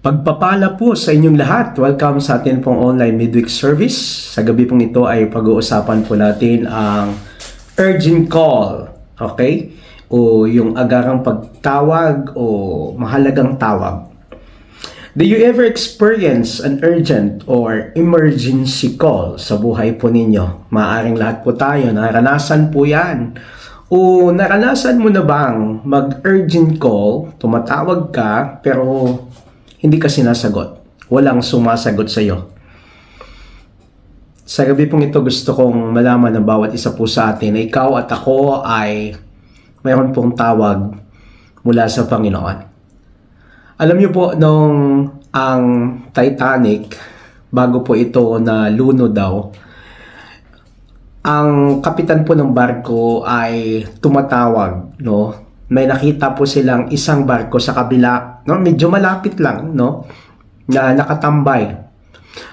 Pagpapala po sa inyong lahat. Welcome sa atin pong online midweek service. Sa gabi pong ito ay pag-uusapan po natin ang urgent call. Okay? O yung agarang pagtawag o mahalagang tawag. Do you ever experience an urgent or emergency call sa buhay po ninyo? Maaaring lahat po tayo, naranasan po yan. O naranasan mo na bang mag-urgent call, tumatawag ka, pero hindi ka sinasagot. Walang sumasagot sa iyo. Sa gabi pong ito, gusto kong malaman ng bawat isa po sa atin na ikaw at ako ay mayroon pong tawag mula sa Panginoon. Alam niyo po, nung ang Titanic, bago po ito na luno daw, ang kapitan po ng barko ay tumatawag, no? May nakita po silang isang barko sa kabila, no? Medyo malapit lang, no? Na nakatambay.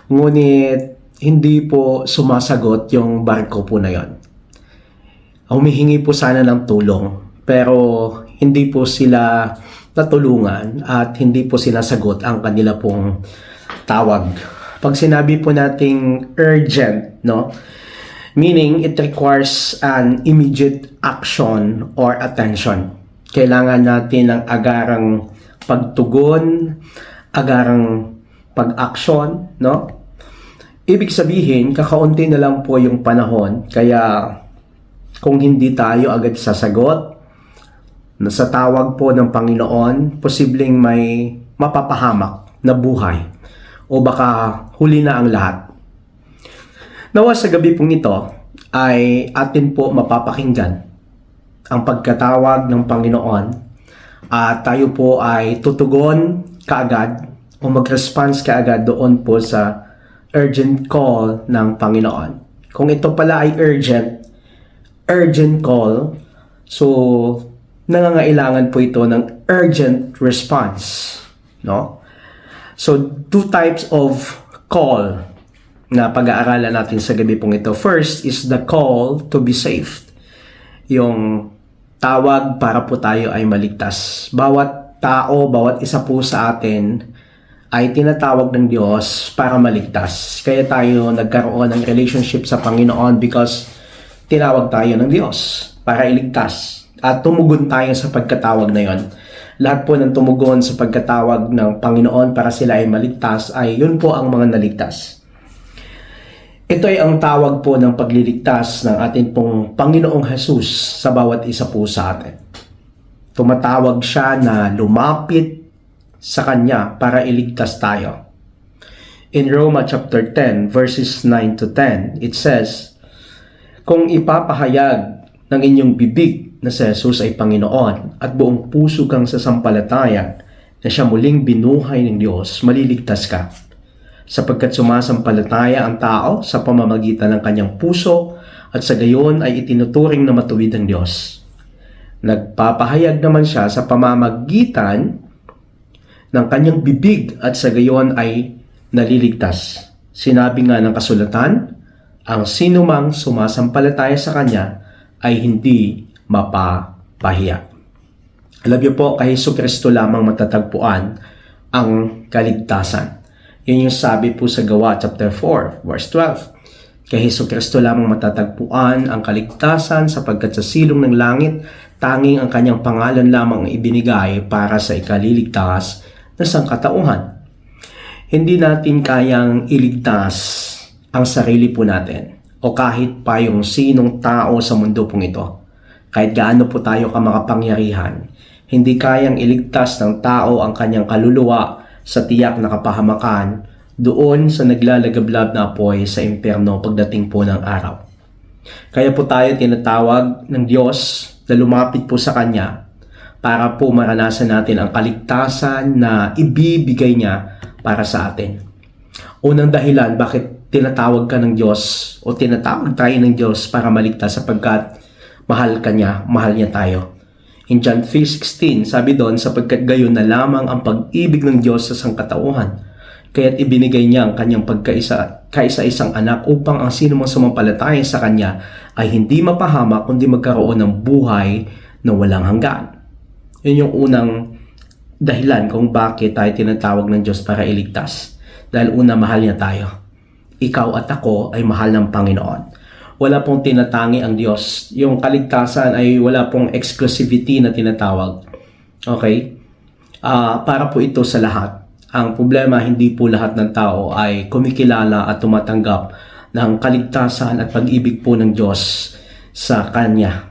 Ngunit hindi po sumasagot yung barko po na yon. Humihingi po sana ng tulong, pero hindi po sila natulungan at hindi po sinasagot ang kanila pong tawag. Pag sinabi po nating urgent, no? Meaning it requires an immediate action or attention. Kailangan natin ng agarang pagtugon, agarang pag-action, no? Ibig sabihin, kakaunti na lang po yung panahon, kaya kung hindi tayo agad sasagot sa tawag po ng Panginoon, posibleng may mapapahamak na buhay o baka huli na ang lahat. Nawa sa gabi pong ito ay atin po mapapakinggan ang pagkatawag ng Panginoon at tayo po ay tutugon kaagad o mag-response kaagad doon po sa urgent call ng Panginoon. Kung ito pala ay urgent call, so nangangailangan po ito ng urgent response, no? So two types of call na pag-aaralan natin sa gabi pong ito. First is the call to be saved. Yung tawag para po tayo ay maligtas. Bawat tao, bawat isa po sa atin ay tinatawag ng Diyos para maligtas. Kaya tayo nagkaroon ng relationship sa Panginoon because tinawag tayo ng Diyos para iligtas. At tumugon tayo sa pagkatawag na yon. Lahat po ng tumugon sa pagkatawag ng Panginoon para sila ay maligtas ay yun po ang mga naligtas. Ito ay ang tawag po ng pagliligtas ng ating pong Panginoong Jesus sa bawat isa po sa atin. Tumatawag siya na lumapit sa Kanya para iligtas tayo. In Roma chapter 10 verses 9 to 10, it says, kung ipapahayag ng inyong bibig na si Jesus ay Panginoon at buong puso kang sasampalatayan na siya muling binuhay ng Diyos, maliligtas ka. Sapagkat sumasampalataya ang tao sa pamamagitan ng kanyang puso at sa gayon ay itinuturing na matuwid ng Diyos. Nagpapahayag naman siya sa pamamagitan ng kanyang bibig at sa gayon ay naliligtas. Sinabi nga ng kasulatan, ang sinumang sumasampalataya sa kanya ay hindi mapapahiya. Alam niyo po, kay Jesucristo lamang matatagpuan ang kaligtasan. Yun yung sabi po sa Gawa chapter 4 verse 12. Kay Jesucristo lamang matatagpuan ang kaligtasan sapagkat sa silong ng langit tanging ang kanyang pangalan lamang ibinigay para sa ikaliligtas na sangkatauhan. Hindi natin kayang iligtas ang sarili po natin o kahit pa yung sinong tao sa mundo pong ito. Kahit gaano po tayo kamakapangyarihan, hindi kayang iligtas ng tao ang kanyang kaluluwa sa tiyak na kapahamakan doon sa naglalagablab na apoy sa impyerno pagdating po ng araw. Kaya po tayo tinatawag ng Diyos na lumapit po sa Kanya para po maranasan natin ang kaligtasan na ibibigay niya para sa atin. Unang dahilan bakit tinatawag ka ng Diyos o tinatawag tayo ng Diyos para maligtas sapagkat mahal Kanya, mahal niya tayo. In John 3:16, sabi doon, sapagkat gayon na lamang ang pag-ibig ng Diyos sa sangkatauhan, kaya't ibinigay niya ang kanyang kaisa-isang anak upang ang sino mang sumampalataya sa Kanya ay hindi mapahamak kundi magkaroon ng buhay na walang hanggan. Yun yung unang dahilan kung bakit tayo tinatawag ng Diyos para iligtas. Dahil una, mahal niya tayo. Ikaw at ako ay mahal ng Panginoon. Wala pong tinatangi ang Diyos. Yung kaligtasan ay wala pong exclusivity na tinatawag. Okay? Para po ito sa lahat. Ang problema, hindi po lahat ng tao ay kumikilala at tumatanggap ng kaligtasan at pag-ibig po ng Diyos sa Kanya.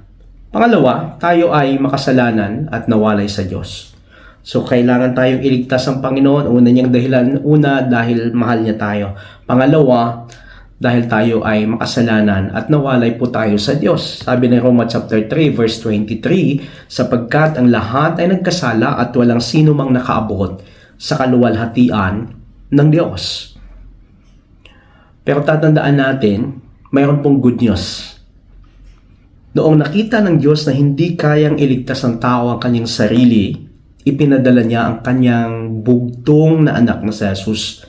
Pangalawa, tayo ay makasalanan at nawalay sa Diyos. So, kailangan tayong iligtas ng Panginoon. Una niyang dahilan, dahil mahal niya tayo. Pangalawa, dahil tayo ay makasalanan at nawalay po tayo sa Diyos. Sabi ng Roma chapter 3 verse 23, sapagkat ang lahat ay nagkasala at walang sino mang nakaabot sa kaluwalhatian ng Diyos. Pero tatandaan natin, mayroon pong good news. Noong nakita ng Diyos na hindi kayang iligtas ng tao ang kanyang sarili, ipinadala niya ang kanyang bugtong na anak na si Jesus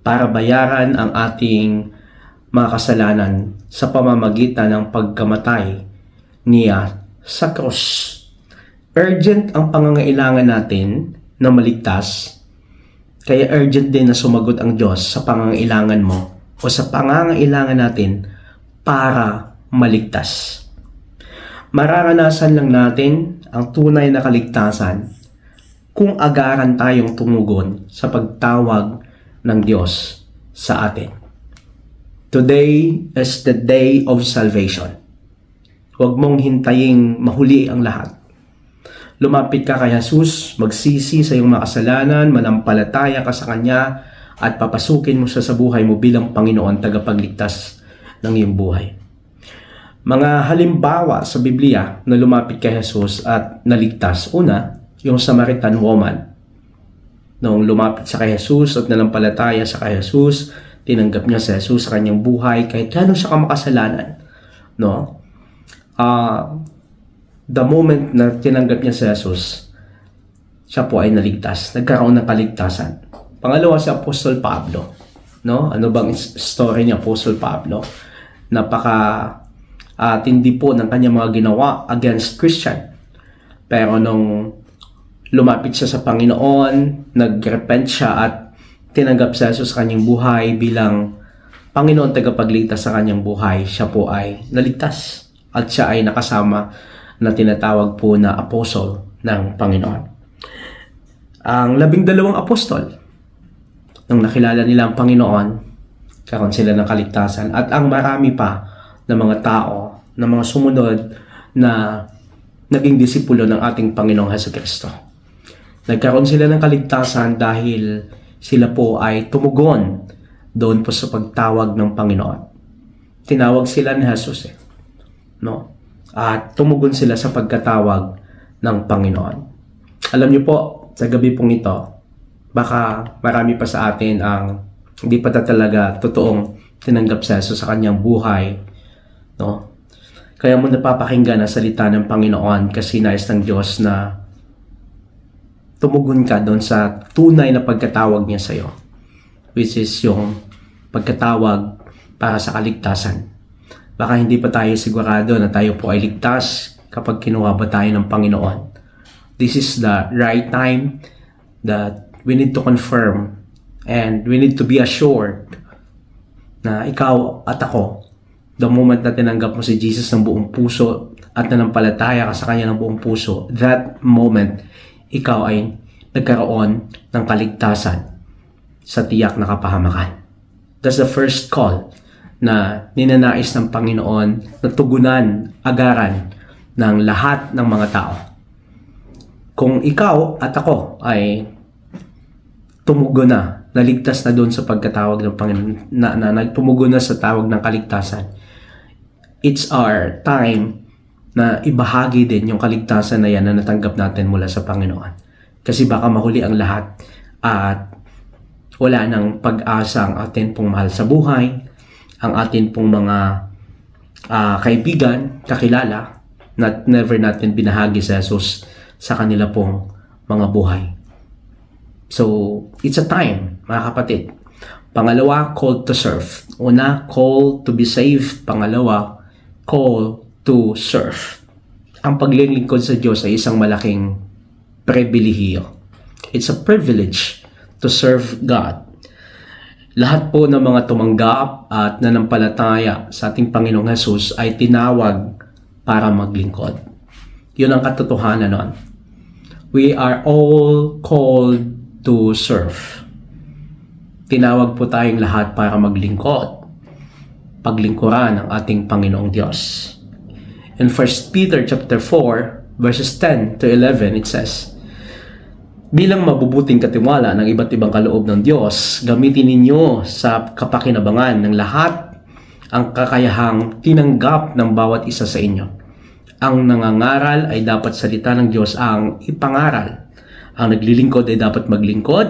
para bayaran ang ating mga kasalanan sa pamamagitan ng pagkamatay niya sa krus. Urgent ang pangangailangan natin na maligtas, kaya urgent din na sumagot ang Diyos sa pangangailangan mo o sa pangangailangan natin para maligtas. Mararanasan lang natin ang tunay na kaligtasan kung agaran tayong tumugon sa pagtawag ng Diyos sa atin. Today is the day of salvation. Huwag mong hintaying mahuli ang lahat. Lumapit ka kay Jesus, magsisi sa iyong mga kasalanan, manampalataya ka sa Kanya, at papasukin mo siya sa buhay mo bilang Panginoon tagapagligtas ng iyong buhay. Mga halimbawa sa Biblia na lumapit kay Jesus at naligtas. Una, yung Samaritan woman. Noong lumapit sa kay Jesus at nanampalataya sa kay Jesus, tinanggap niya si Jesus sa kanyang buhay kahit gano'n siya kamakasalanan. No? The moment na tinanggap niya si Jesus, siya po ay naligtas. Nagkaroon ng kaligtasan. Pangalawa, si Apostol Pablo. No? Ano bang story ni Apostol Pablo? Tindi po ng kanyang mga ginawa against Christian. Pero nung lumapit siya sa Panginoon, nag-repent siya at tinanggap si Jesus sa kanyang buhay bilang Panginoon tagapagligtas sa kanyang buhay, siya po ay naligtas. At siya ay nakasama na tinatawag po na apostle ng Panginoon. Ang 12 apostol, nung nakilala nila ang Panginoon, karon sila ng kaligtasan. At ang marami pa na mga tao, na mga sumunod na naging disipulo ng ating Panginoong Jesucristo. Nagkaroon sila ng kaligtasan dahil sila po ay tumugon doon po sa pagtawag ng Panginoon. Tinawag sila ni Jesus no? At tumugon sila sa pagkatawag ng Panginoon. Alam niyo po, sa gabi pong ito, baka marami pa sa atin ang hindi pa talaga totoong tinanggap si Jesus sa kanyang buhay. No? Kaya mo napapakinggan ang salita ng Panginoon kasi nais ng Diyos na tumugon ka doon sa tunay na pagkatawag niya sa iyo, which is yung pagkatawag para sa kaligtasan. Baka hindi pa tayo sigurado na tayo po ay ligtas kapag kinuha ba tayo ng Panginoon. This is the right time that we need to confirm and we need to be assured na ikaw at ako, the moment na tinanggap mo si Jesus ng buong puso at nanampalataya ka sa Kanya ng buong puso, that moment, ikaw ay nagkaroon ng kaligtasan sa tiyak na kapahamakan. That's the first call na ninanais ng Panginoon na tugunan, agaran ng lahat ng mga tao. Kung ikaw at ako ay tumugon na, naligtas na doon sa pagkatawag ng Panginoon, na tumugon na sa tawag ng kaligtasan, it's our time na ibahagi din yung kaligtasan na yan na natanggap natin mula sa Panginoon. Kasi baka mahuli ang lahat at wala nang pag-asa ang atin pong mahal sa buhay, ang atin pong mga kaibigan, kakilala, na never natin binahagi sa Jesus sa kanila pong mga buhay. So, it's a time, mga kapatid. Pangalawa, call to serve. Una, call to be saved. Pangalawa, call to serve. Ang paglilingkod sa Diyos ay isang malaking pribilehiyo. It's a privilege to serve God. Lahat po ng mga tumanggap at nanampalataya sa ating Panginoong Jesus ay tinawag para maglingkod. Yun ang katotohanan nun. We are all called to serve. Tinawag po tayong lahat para maglingkod. Paglingkuran ng ating Panginoong Diyos. In 1 Peter chapter 4, verses 10 to 11, it says, bilang mabubuting katiwala ng iba't ibang kaloob ng Diyos, gamitin ninyo sa kapakinabangan ng lahat ang kakayahang tinanggap ng bawat isa sa inyo. Ang nangangaral ay dapat salita ng Diyos ang ipangaral. Ang naglilingkod ay dapat maglingkod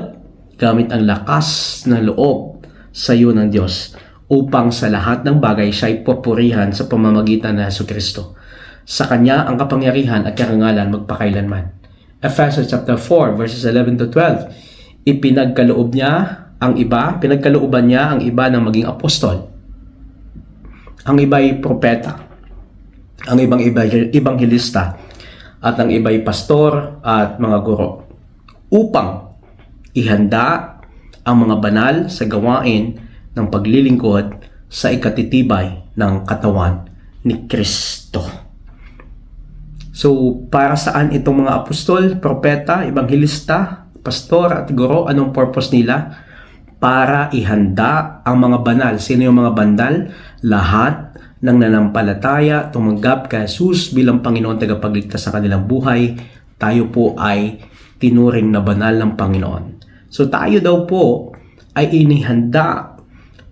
gamit ang lakas ng loob sa iyo ng Diyos upang sa lahat ng bagay siya ay papurihan sa pamamagitan ng Jesucristo. Sa Kanya ang kapangyarihan at karangalan magpakailanman. Ephesians chapter 4 verses 11 to 12. Pinagkalooban niya ang iba ng maging apostol. Ang iba ay propeta. Ang ibang ibanghilista. At ang iba ay pastor at mga guro. Upang ihanda ang mga banal sa gawain ng paglilingkod sa ikatitibay ng katawan ni Kristo. So, para saan itong mga apostol, propeta, ebanghilista, pastor at guro? Anong purpose nila? Para ihanda ang mga banal. Sino yung mga banal? Lahat ng nanampalataya, tumanggap kay Jesus bilang Panginoon tagapagligtas sa kanilang buhay. Tayo po ay tinuring na banal ng Panginoon. So, tayo daw po ay inihanda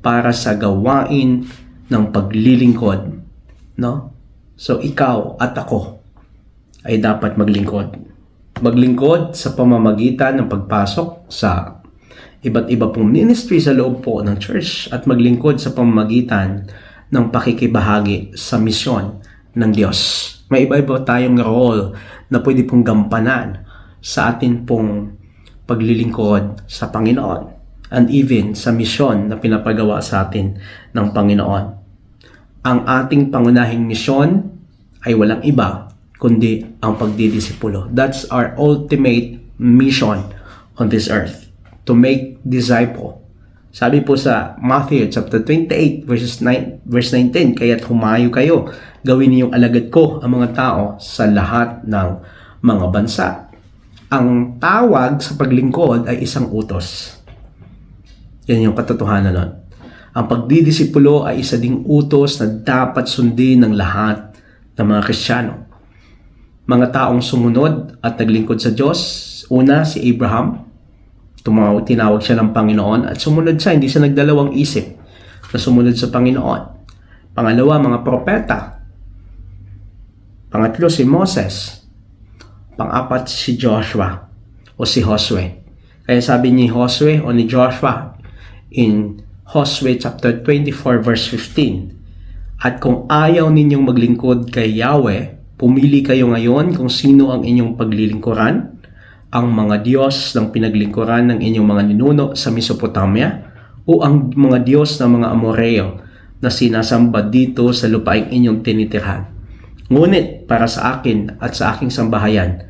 para sa gawain ng paglilingkod. No? So, ikaw at ako ay dapat maglingkod. Maglingkod sa pamamagitan ng pagpasok sa iba't iba pong ministry sa loob po ng church at maglingkod sa pamamagitan ng pakikibahagi sa misyon ng Diyos. May iba-iba tayong role na pwede pong gampanan sa atin pong paglilingkod sa Panginoon and even sa misyon na pinapagawa sa atin ng Panginoon. Ang ating pangunahing misyon ay walang iba kundi ang pagdidisipulo. That's our ultimate mission on this earth, to make disciple. Sabi po sa Matthew chapter 28 verse 19, kaya't humayo kayo, gawin niyong alagad ko ang mga tao sa lahat ng mga bansa. Ang tawag sa paglingkod ay isang utos. Yan yung katotohanan nun. Ang pagdidisipulo ay isa ding utos na dapat sundin ng lahat ng mga Kristiyano. Mga taong sumunod at naglingkod sa Diyos. Una, si Abraham. Tinawag siya ng Panginoon at sumunod siya. Hindi siya nagdalawang isip na sumunod sa Panginoon. Pangalawa, mga propeta. Pangatlo, si Moses. Pang-apat, si Joshua o si Josue. Kaya sabi ni Josue o ni Joshua in Josue chapter 24 verse 15, at kung ayaw ninyong maglingkod kay Yahweh, pumili kayo ngayon kung sino ang inyong paglilingkuran, ang mga Diyos ng pinaglingkuran ng inyong mga ninuno sa Mesopotamia o ang mga Diyos ng mga Amoreo na sinasamba dito sa lupaing inyong tinitirhan. Ngunit para sa akin at sa aking sambahayan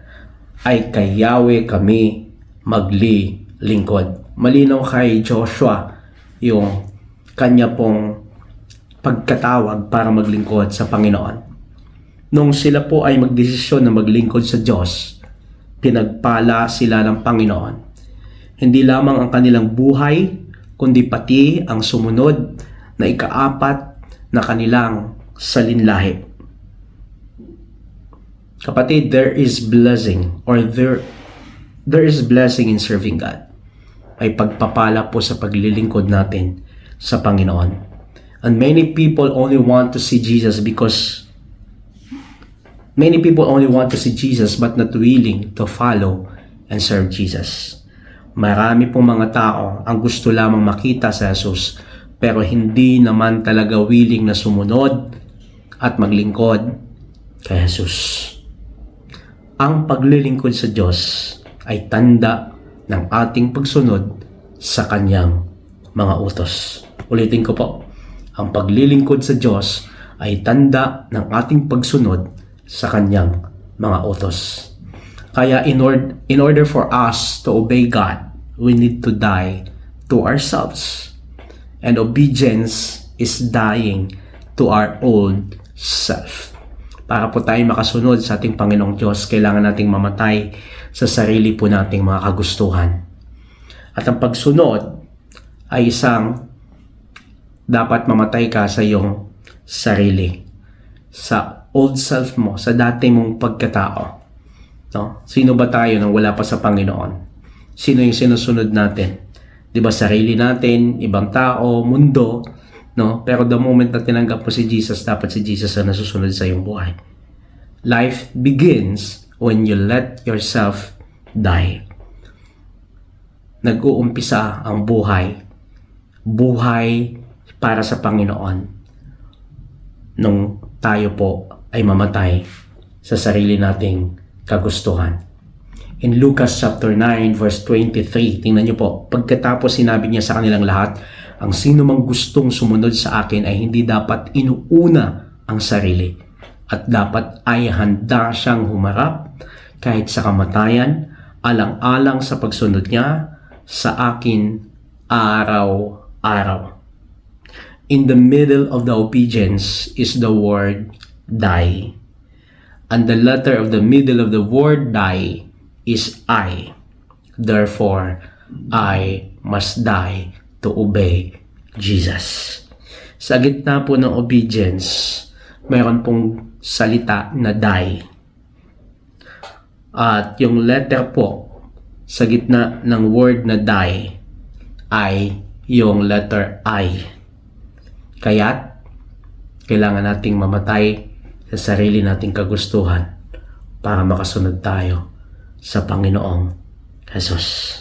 ay kay Yahweh kami maglilingkod. Malinaw kay Joshua yung kanya pong pagkatawag para maglingkod sa Panginoon. Nung sila po ay magdesisyon na maglingkod sa Diyos, pinagpala sila ng Panginoon. Hindi lamang ang kanilang buhay, kundi pati ang sumunod na ikaapat na kanilang salinlahi. Kapatid, there is blessing or there is blessing in serving God. May pagpapala po sa paglilingkod natin sa Panginoon. And many people only want to see Jesus but not willing to follow and serve Jesus. Marami pong mga tao ang gusto lamang makita sa Jesus pero hindi naman talaga willing na sumunod at maglingkod kay Jesus. Ang paglilingkod sa Diyos ay tanda ng ating pagsunod sa Kanyang mga utos. Ulitin ko po, ang paglilingkod sa Diyos ay tanda ng ating pagsunod sa Kanyang mga utos. Kaya in order for us to obey God, we need to die to ourselves. And obedience is dying to our old self. Para po tayo makasunod sa ating Panginoong Diyos, kailangan nating mamatay sa sarili po nating mga kagustuhan. At ang pagsunod ay isang dapat mamatay ka sa iyong sarili. Sa old self mo, sa dati mong pagkatao. No? Sino ba tayo nang wala pa sa Panginoon? Sino yung sinusunod natin? 'Di ba, sarili natin, ibang tao, mundo, no? Pero the moment na tinanggap mo si Jesus, dapat si Jesus ang nasusunod sa iyong buhay. Life begins when you let yourself die. Nag-uumpisa ang buhay para sa Panginoon nung tayo po ay mamatay sa sarili nating kagustuhan. In Lucas chapter 9 verse 23, tingnan niyo po, pagkatapos sinabi niya sa kanilang lahat, ang sino mang gustong sumunod sa akin ay hindi dapat inuuna ang sarili at dapat ay handa siyang humarap kahit sa kamatayan, alang-alang sa pagsunod niya sa akin araw-araw. In the middle of the obedience is the word die. And the letter of the middle of the word die is I. Therefore, I must die to obey Jesus. Sa gitna po ng obedience, mayroon pong salita na die. At yung letter po sa gitna ng word na die ay yung letter I. Kaya't kailangan nating mamatay sa sarili nating kagustuhan para makasunod tayo sa Panginoong Jesus.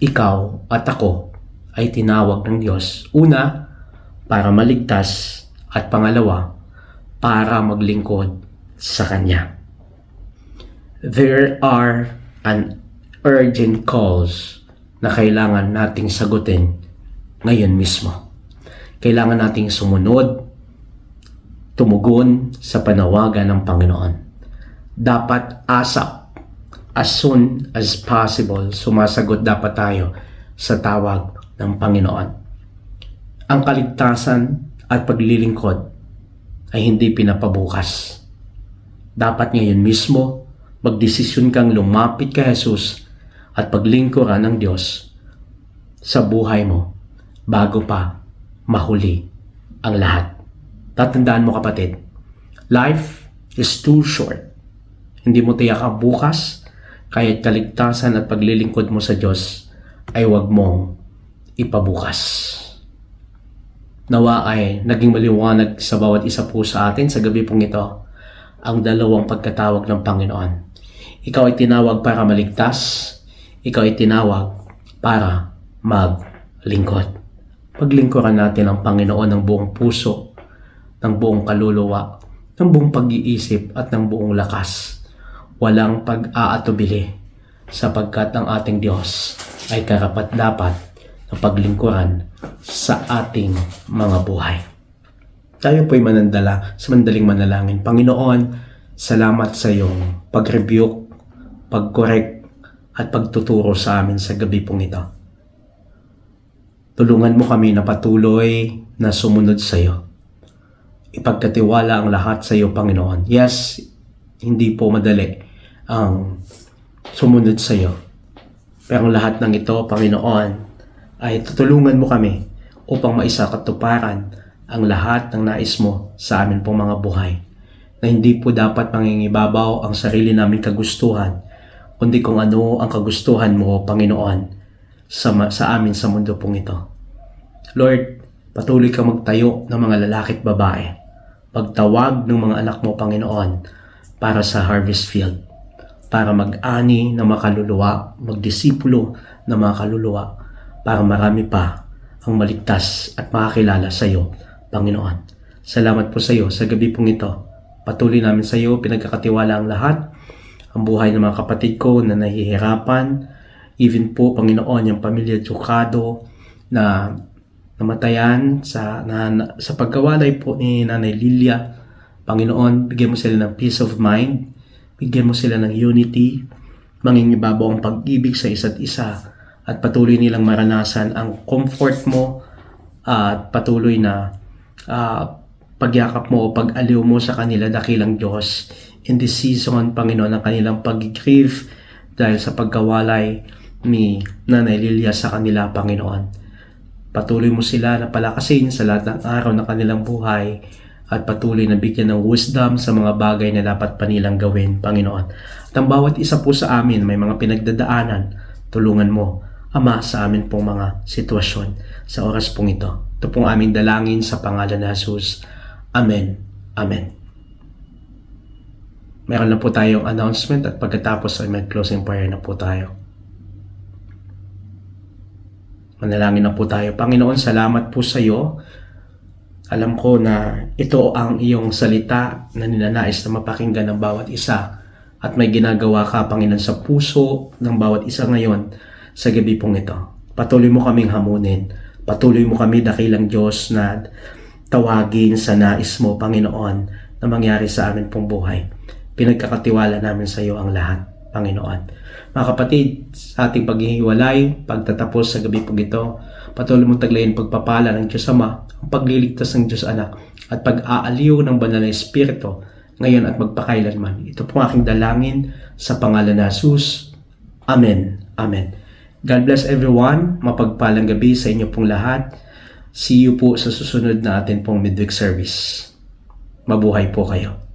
Ikaw at ako ay tinawag ng Diyos, una, para maligtas, at pangalawa, para maglingkod sa Kanya. There are an urgent calls na kailangan nating sagutin ngayon mismo. Kailangan nating sumunod, tumugon sa panawagan ng Panginoon. Dapat ASAP, as soon as possible, sumasagot dapat tayo sa tawag ng Panginoon. Ang kaligtasan at paglilingkod ay hindi pinapabukas. Dapat ngayon mismo, magdesisyon kang lumapit kay Jesus at paglingkuran ng Diyos sa buhay mo bago pa mahuli ang lahat. Tatandaan mo, kapatid, life is too short. Hindi mo tiyak ang bukas, kaya't kaligtasan at paglilingkod mo sa Diyos ay huwag mong ipabukas. Nawa ay naging maliwanag sa bawat isa po sa atin sa gabi pong ito ang dalawang pagkatawag ng Panginoon. Ikaw ay tinawag para maligtas, ikaw ay tinawag para maglingkod. Paglingkuran natin ang Panginoon ng buong puso, ng buong kaluluwa, ng buong pag-iisip at ng buong lakas. Walang pag-aatubili sapagkat ang ating Diyos ay karapat-dapat na paglingkuran sa ating mga buhay. Tayo po'y manandala sa mandaling manalangin. Panginoon, salamat sa iyong pag-rebuke, pag-correct at pagtuturo sa amin sa gabi pong ito. Tulungan mo kami na patuloy na sumunod sa iyo. Ipagkatiwala ang lahat sa iyo, Panginoon. Yes, hindi po madali ang sumunod sa iyo. Pero lahat ng ito, Panginoon, ay tutulungan mo kami upang maisakatuparan ang lahat ng nais mo sa amin pong mga buhay. Na hindi po dapat mangingibabaw ang sarili naming kagustuhan, kundi kung ano ang kagustuhan mo, Panginoon, sa amin sa mundo pong ito. Lord, patuloy ka magtayo ng mga lalaki at babae. Pagtawag ng mga anak mo, Panginoon, para sa harvest field. Para mag-ani ng mga kaluluwa, magdisipulo ng mga kaluluwa, para marami pa ang maligtas at makakilala sa iyo, Panginoon. Salamat po sa iyo sa gabi pong ito. Patuloy namin sa iyo, pinagkakatiwala ang lahat, ang buhay ng mga kapatid ko na nahihirapan, even po, Panginoon, yung pamilya Ducado na namatayan sa pagkawalay po ni Nanay Lilia. Panginoon, bigyan mo sila ng peace of mind Bigyan mo sila ng unity, mangingibabaw ang pag-ibig sa isa't isa, at patuloy nilang maranasan ang comfort mo at patuloy na pagyakap mo o pag-aliw mo sa kanila, dakilang Diyos. In this season, Panginoon, ang kanilang pag-grieve dahil sa pagkawalay ni Nanay Lilia sa kanila, Panginoon. Patuloy mo sila na palakasin sa lahat ng araw ng kanilang buhay at patuloy na bigyan ng wisdom sa mga bagay na dapat pa nilang gawin, Panginoon. At ang bawat isa po sa amin may mga pinagdadaanan, tulungan mo, Ama, sa amin pong mga sitwasyon sa oras pong ito. Ito pong aming dalangin sa pangalan ni Jesus. Amen. Amen. Meron na po tayong announcement at pagkatapos ay may closing prayer na po tayo. Manalangin na po tayo. Panginoon, salamat po sa iyo. Alam ko na ito ang iyong salita na ninanais na mapakinggan ng bawat isa at may ginagawa ka, Panginoon, sa puso ng bawat isa ngayon sa gabi pong ito. Patuloy mo kaming hamunin. Patuloy mo kami, dakilang Diyos, na tawagin sa nais mo, Panginoon, na mangyari sa amin pong buhay. Pinagkakatiwala namin sa iyo ang lahat, Panginoon. Mga kapatid, sa ating paghihiwalay, pagtatapos sa gabi pong ito, patuloy mong taglayin pagpapala ng Diyos Ama, ang pagliligtas ng Diyos Anak, at pag-aaliw ng banal na Espiritu, ngayon at magpakailanman. Ito pong aking dalangin sa pangalan ni Jesus. Amen. Amen. God bless everyone. Mapagpalang gabi sa inyo pong lahat. See you po sa susunod na atin pong midweek service. Mabuhay po kayo.